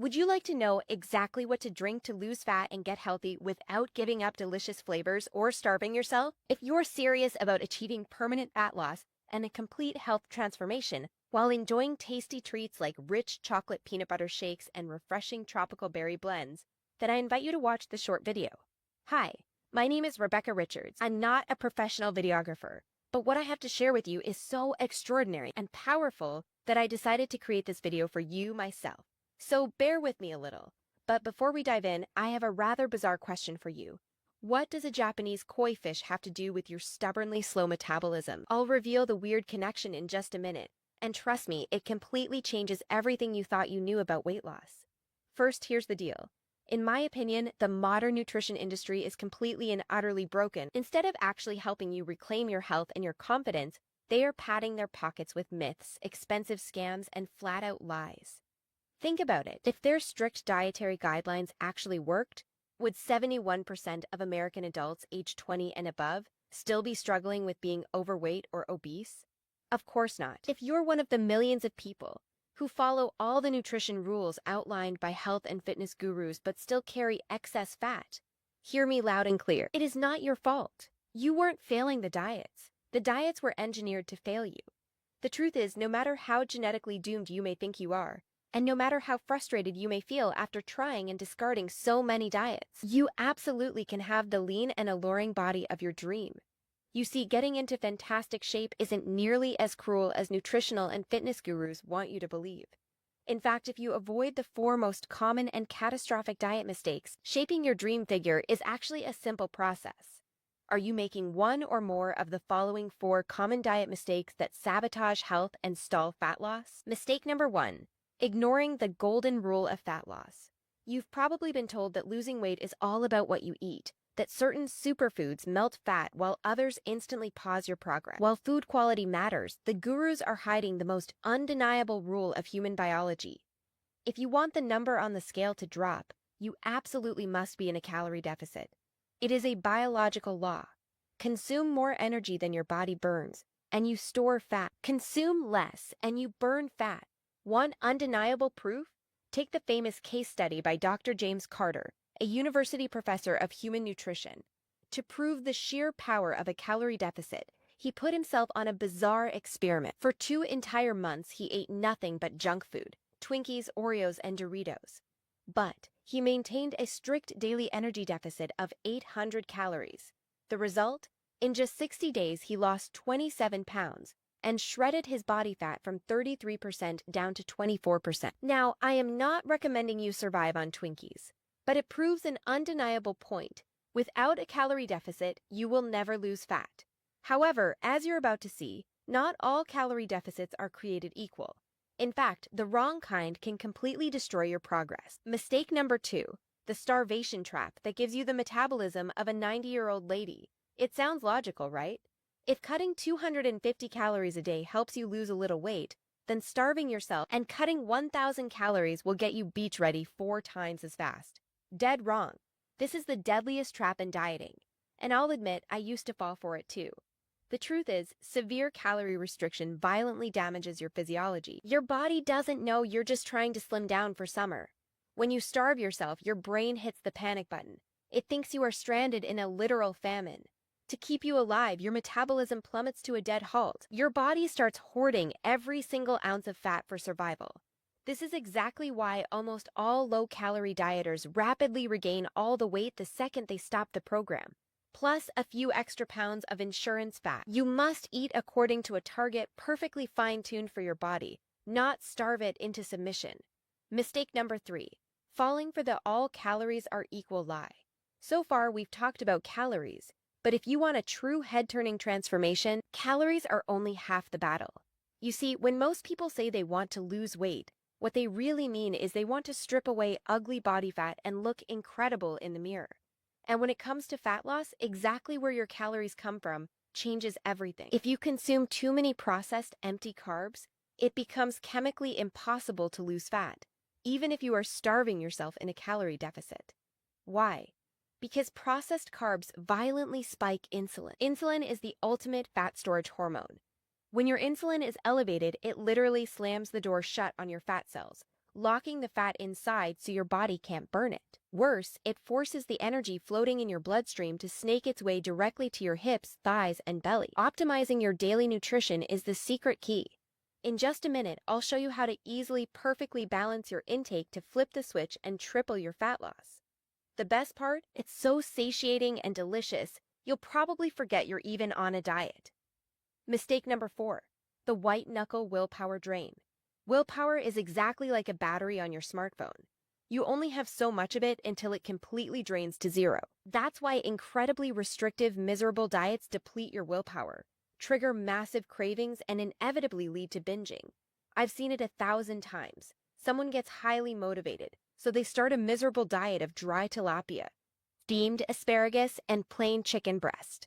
Would you like to know exactly what to drink to lose fat and get healthy without giving up delicious flavors or starving yourself? If you're serious about achieving permanent fat loss and a complete health transformation while enjoying tasty treats like rich chocolate peanut butter shakes and refreshing tropical berry blends, then I invite you to watch the short video. Hi, my name is Rebecca Richards. I'm not a professional videographer, but what I have to share with you is so extraordinary and powerful that I decided to create this video for you myself. So bear with me a little. But before we dive in, I have a rather bizarre question for you. What does a Japanese koi fish have to do with your stubbornly slow metabolism? I'll reveal the weird connection in just a minute, and trust me, it completely changes everything you thought you knew about weight loss. First, here's the deal. In my opinion, the modern nutrition industry is completely and utterly broken. Instead of actually helping you reclaim your health and your confidence, they are padding their pockets with myths, expensive scams, and flat-out lies. Think about it. If their strict dietary guidelines actually worked, would 71% of American adults aged 20 and above still be struggling with being overweight or obese? Of course not. If you're one of the millions of people who follow all the nutrition rules outlined by health and fitness gurus but still carry excess fat, hear me loud and clear. It is not your fault. You weren't failing the diets. The diets were engineered to fail you. The truth is, no matter how genetically doomed you may think you are, and no matter how frustrated you may feel after trying and discarding so many diets, you absolutely can have the lean and alluring body of your dream. You see, getting into fantastic shape isn't nearly as cruel as nutritional and fitness gurus want you to believe. In fact, if you avoid the four most common and catastrophic diet mistakes, shaping your dream figure is actually a simple process. Are you making one or more of the following four common diet mistakes that sabotage health and stall fat loss? Mistake number 1. Ignoring the golden rule of fat loss. You've probably been told that losing weight is all about what you eat, that certain superfoods melt fat while others instantly pause your progress. While food quality matters, the gurus are hiding the most undeniable rule of human biology. If you want the number on the scale to drop, you absolutely must be in a calorie deficit. It is a biological law. Consume more energy than your body burns, and you store fat. Consume less, and you burn fat. One undeniable proof? Take the famous case study by Dr. James Carter, a university professor of human nutrition. To prove the sheer power of a calorie deficit, he put himself on a bizarre experiment. For 2 entire months, he ate nothing but junk food, Twinkies, Oreos, and Doritos. But he maintained a strict daily energy deficit of 800 calories. The result? In just 60 days, he lost 27 pounds and shredded his body fat from 33% down to 24%. Now, I am not recommending you survive on Twinkies, but it proves an undeniable point. Without a calorie deficit, you will never lose fat. However, as you're about to see, not all calorie deficits are created equal. In fact, the wrong kind can completely destroy your progress. Mistake number 2, the starvation trap that gives you the metabolism of a 90-year-old lady. It sounds logical, right? If cutting 250 calories a day helps you lose a little weight, then starving yourself and cutting 1,000 calories will get you beach ready 4 times as fast. Dead wrong. This is the deadliest trap in dieting, and I'll admit I used to fall for it too. The truth is, severe calorie restriction violently damages your physiology. Your body doesn't know you're just trying to slim down for summer. When you starve yourself, your brain hits the panic button. It thinks you are stranded in a literal famine. To keep you alive, your metabolism plummets to a dead halt. Your body starts hoarding every single ounce of fat for survival. This is exactly why almost all low-calorie dieters rapidly regain all the weight the second they stop the program, plus a few extra pounds of insurance fat. You must eat according to a target perfectly fine-tuned for your body, not starve it into submission. Mistake number 3, falling for the all calories are equal lie. So far, we've talked about calories. But if you want a true head-turning transformation, calories are only half the battle. You see, when most people say they want to lose weight, what they really mean is they want to strip away ugly body fat and look incredible in the mirror. And when it comes to fat loss, exactly where your calories come from changes everything. If you consume too many processed, empty carbs, it becomes chemically impossible to lose fat, even if you are starving yourself in a calorie deficit. Why? Because processed carbs violently spike insulin. Insulin is the ultimate fat storage hormone. When your insulin is elevated, it literally slams the door shut on your fat cells, locking the fat inside so your body can't burn it. Worse, it forces the energy floating in your bloodstream to snake its way directly to your hips, thighs, and belly. Optimizing your daily nutrition is the secret key. In just a minute, I'll show you how to easily, perfectly balance your intake to flip the switch and triple your fat loss. The best part? It's so satiating and delicious, you'll probably forget you're even on a diet. Mistake number 4. The white knuckle willpower drain. Willpower is exactly like a battery on your smartphone. You only have so much of it until it completely drains to zero. That's why incredibly restrictive, miserable diets deplete your willpower, trigger massive cravings, and inevitably lead to binging. I've seen it 1,000 times. Someone gets highly motivated, so they start a miserable diet of dry tilapia, steamed asparagus, and plain chicken breast.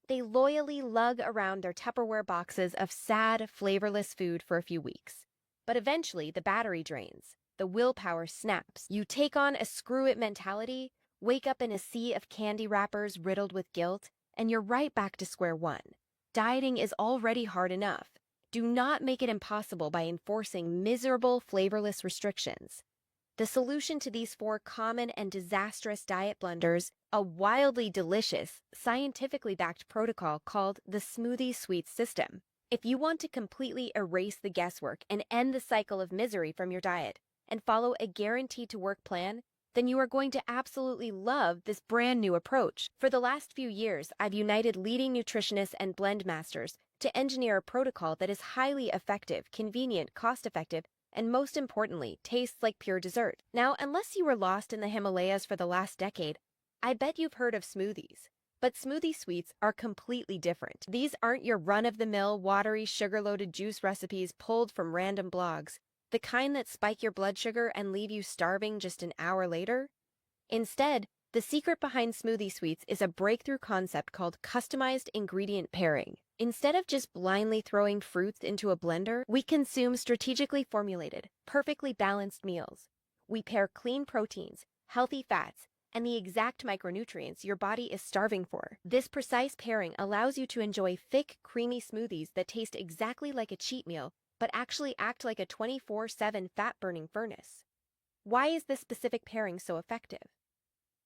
They loyally lug around their Tupperware boxes of sad, flavorless food for a few weeks. But eventually, the battery drains. The willpower snaps. You take on a screw-it mentality, wake up in a sea of candy wrappers riddled with guilt, and you're right back to square one. Dieting is already hard enough. Do not make it impossible by enforcing miserable, flavorless restrictions. The solution to these 4 common and disastrous diet blunders, a wildly delicious, scientifically backed protocol called the Smoothie Sweets system. If you want to completely erase the guesswork and end the cycle of misery from your diet and follow a guaranteed-to-work plan, then you are going to absolutely love this brand new approach. For the last few years, I've united leading nutritionists and blend masters to engineer a protocol that is highly effective, convenient, cost-effective, and most importantly, tastes like pure dessert. Now, unless you were lost in the Himalayas for the last decade, I bet you've heard of smoothies. But smoothie sweets are completely different. These aren't your run-of-the-mill, watery, sugar-loaded juice recipes pulled from random blogs, the kind that spike your blood sugar and leave you starving just an hour later. Instead, the secret behind smoothie sweets is a breakthrough concept called customized ingredient pairing. Instead of just blindly throwing fruits into a blender, we consume strategically formulated, perfectly balanced meals. We pair clean proteins, healthy fats, and the exact micronutrients your body is starving for. This precise pairing allows you to enjoy thick, creamy smoothies that taste exactly like a cheat meal, but actually act like a 24/7 fat-burning furnace. Why is this specific pairing so effective?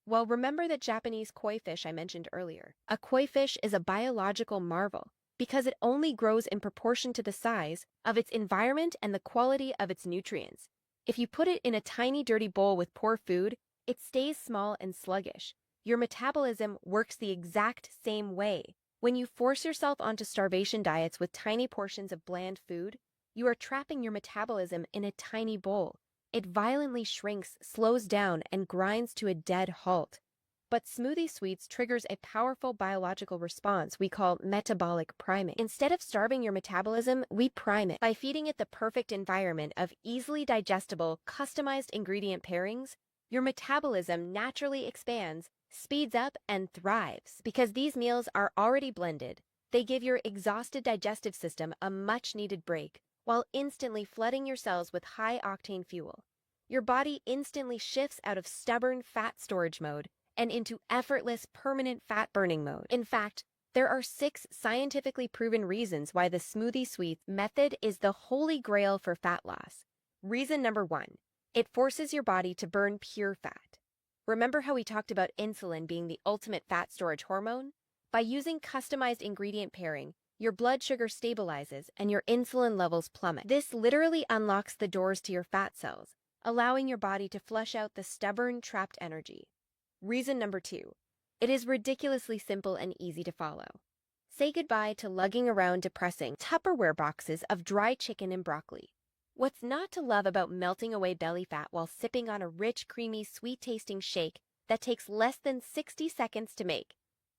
Well, remember that Japanese koi fish I mentioned earlier. A koi fish is a biological marvel because it only grows in proportion to the size of its environment and the quality of its nutrients. If you put it in a tiny, dirty bowl with poor food, it stays small and sluggish. Your metabolism works the exact same way. When you force yourself onto starvation diets with tiny portions of bland food, you are trapping your metabolism in a tiny bowl. It violently shrinks, slows down, and grinds to a dead halt. But smoothie sweets triggers a powerful biological response we call metabolic priming. Instead of starving your metabolism, we prime it. By feeding it the perfect environment of easily digestible, customized ingredient pairings, your metabolism naturally expands, speeds up, and thrives. Because these meals are already blended, they give your exhausted digestive system a much-needed break, while instantly flooding your cells with high-octane fuel. Your body instantly shifts out of stubborn fat storage mode and into effortless, permanent fat-burning mode. In fact, there are 6 scientifically proven reasons why the smoothie sweets method is the holy grail for fat loss. Reason number 1. It forces your body to burn pure fat. Remember how we talked about insulin being the ultimate fat storage hormone? By using customized ingredient pairing, your blood sugar stabilizes and your insulin levels plummet. This literally unlocks the doors to your fat cells, allowing your body to flush out the stubborn, trapped energy. Reason number 2. It is ridiculously simple and easy to follow. Say goodbye to lugging around depressing Tupperware boxes of dry chicken and broccoli. What's not to love about melting away belly fat while sipping on a rich, creamy, sweet-tasting shake that takes less than 60 seconds to make?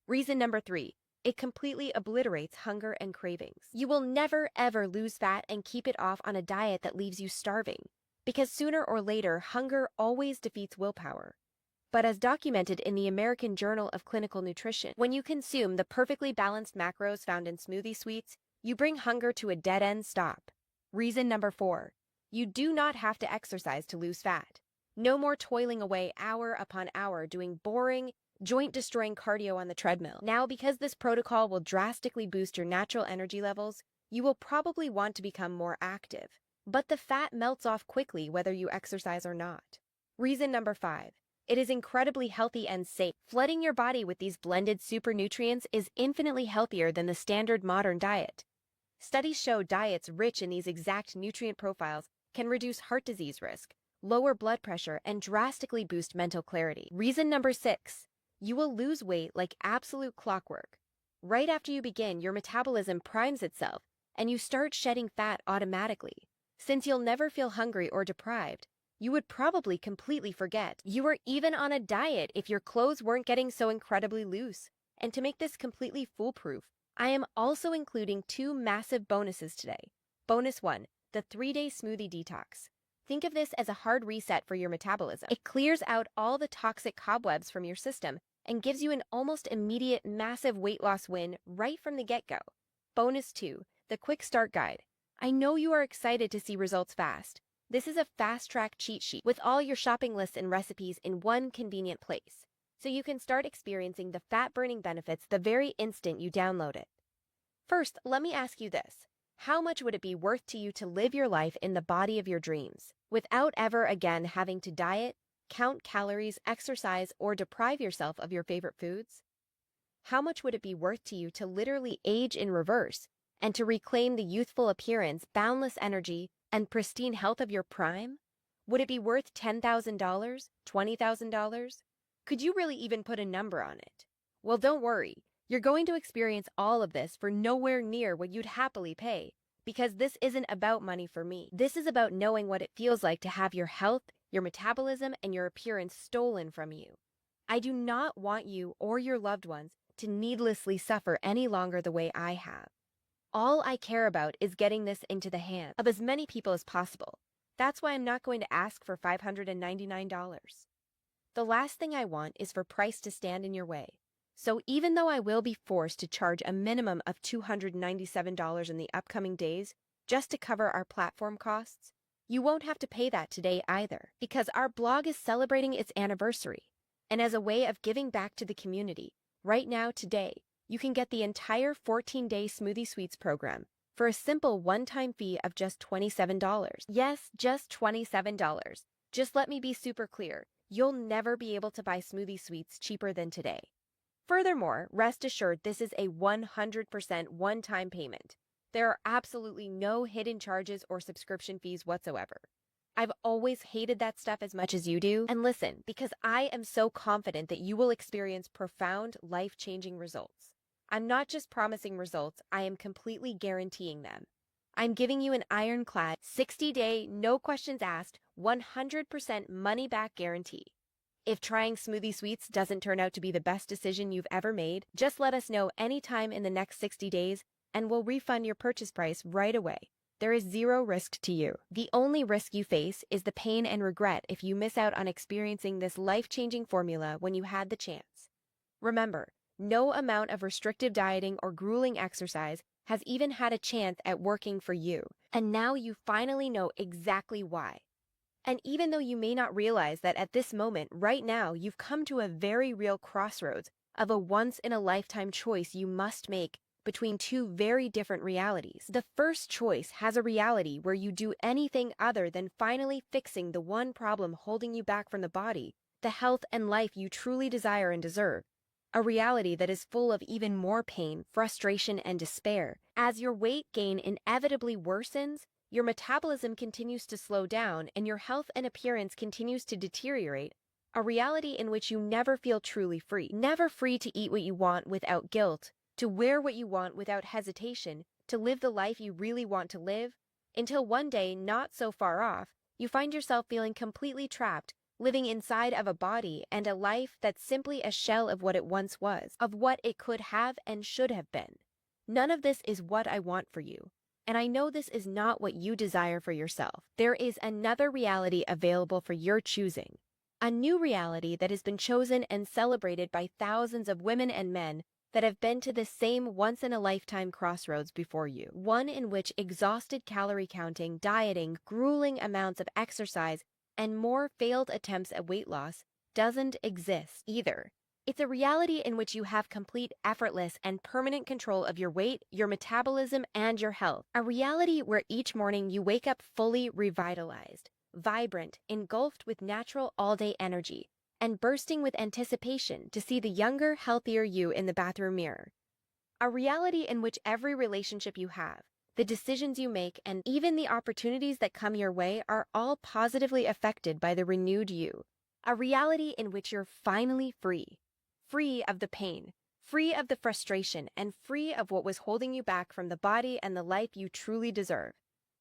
Reason number 3. It completely obliterates hunger and cravings. You will never, ever lose fat and keep it off on a diet that leaves you starving, because sooner or later, hunger always defeats willpower. But as documented in the American Journal of Clinical Nutrition, when you consume the perfectly balanced macros found in smoothie sweets, you bring hunger to a dead-end stop. Reason number 4. You do not have to exercise to lose fat. No more toiling away hour upon hour doing boring, joint-destroying cardio on the treadmill. Now, because this protocol will drastically boost your natural energy levels, you will probably want to become more active. but the fat melts off quickly whether you exercise or not. Reason number 5. It is incredibly healthy and safe. Flooding your body with these blended super nutrients is infinitely healthier than the standard modern diet. Studies show diets rich in these exact nutrient profiles can reduce heart disease risk, lower blood pressure, and drastically boost mental clarity. Reason number 6. You will lose weight like absolute clockwork. Right after you begin, your metabolism primes itself, and you start shedding fat automatically. Since you'll never feel hungry or deprived, you would probably completely forget you were even on a diet if your clothes weren't getting so incredibly loose. And to make this completely foolproof, I am also including 2 massive bonuses today. Bonus 1, the 3-day smoothie detox. Think of this as a hard reset for your metabolism. It clears out all the toxic cobwebs from your system and gives you an almost immediate massive weight loss win right from the get-go. Bonus 2, the quick start guide. I know you are excited to see results fast. This is a fast-track cheat sheet with all your shopping lists and recipes in one convenient place, so you can start experiencing the fat-burning benefits the very instant you download it. First, let me ask you this. How much would it be worth to you to live your life in the body of your dreams, without ever again having to diet, count calories, exercise, or deprive yourself of your favorite foods? How much would it be worth to you to literally age in reverse and to reclaim the youthful appearance, boundless energy, and pristine health of your prime? Would it be worth $10,000, $20,000? Could you really even put a number on it? Well, don't worry. You're going to experience all of this for nowhere near what you'd happily pay, because this isn't about money for me. This is about knowing what it feels like to have your health, your metabolism, and your appearance stolen from you. I do not want you or your loved ones to needlessly suffer any longer the way I have. All I care about is getting this into the hands of as many people as possible. That's why I'm not going to ask for $599. The last thing I want is for price to stand in your way. So even though I will be forced to charge a minimum of $297 in the upcoming days just to cover our platform costs, you won't have to pay that today either, because our blog is celebrating its anniversary. And as a way of giving back to the community, right now today, you can get the entire 14-day Smoothie Sweets program for a simple one-time fee of just $27. Yes, just $27. Just let me be super clear. You'll never be able to buy Smoothie Sweets cheaper than today. Furthermore, rest assured this is a 100% one-time payment. There are absolutely no hidden charges or subscription fees whatsoever. I've always hated that stuff as much as you do. And listen, because I am so confident that you will experience profound, life-changing results. I'm not just promising results, I am completely guaranteeing them. I'm giving you an ironclad 60-day, no questions asked, 100% money-back guarantee. If trying Smoothie Sweets doesn't turn out to be the best decision you've ever made, just let us know anytime in the next 60 days and we'll refund your purchase price right away. There is zero risk to you. The only risk you face is the pain and regret if you miss out on experiencing this life-changing formula when you had the chance. Remember, no amount of restrictive dieting or grueling exercise has even had a chance at working for you. And now you finally know exactly why. And even though you may not realize that at this moment, right now, you've come to a very real crossroads of a once-in-a-lifetime choice you must make between 2 very different realities. The first choice has a reality where you do anything other than finally fixing the one problem holding you back from the body, the health and life you truly desire and deserve. A reality that is full of even more pain, frustration, and despair. As your weight gain inevitably worsens, your metabolism continues to slow down, and your health and appearance continues to deteriorate, a reality in which you never feel truly free. Never free to eat what you want without guilt, to wear what you want without hesitation, to live the life you really want to live, until one day, not so far off, you find yourself feeling completely trapped, living inside of a body and a life that's simply a shell of what it once was, of what it could have and should have been. None of this is what I want for you. And I know this is not what you desire for yourself. There is another reality available for your choosing. A new reality that has been chosen and celebrated by thousands of women and men that have been to the same once-in-a-lifetime crossroads before you. One in which exhausted calorie counting, dieting, grueling amounts of exercise, and more failed attempts at weight loss doesn't exist either. It's a reality in which you have complete, effortless, and permanent control of your weight, your metabolism, and your health. A reality where each morning you wake up fully revitalized, vibrant, engulfed with natural all-day energy, and bursting with anticipation to see the younger, healthier you in the bathroom mirror. A reality in which every relationship you have, the decisions you make, and even the opportunities that come your way are all positively affected by the renewed you. A reality in which you're finally free. Free of the pain, free of the frustration, and free of what was holding you back from the body and the life you truly deserve.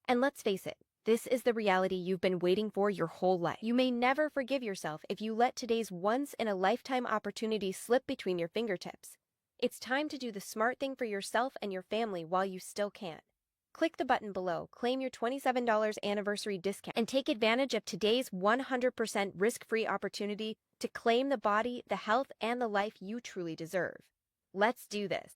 And let's face it, this is the reality you've been waiting for your whole life. You may never forgive yourself if you let today's once-in-a-lifetime opportunity slip between your fingertips. It's time to do the smart thing for yourself and your family while you still can. Click the button below, claim your $27 anniversary discount, and take advantage of today's 100% risk-free opportunity to claim the body, the health, and the life you truly deserve. Let's do this.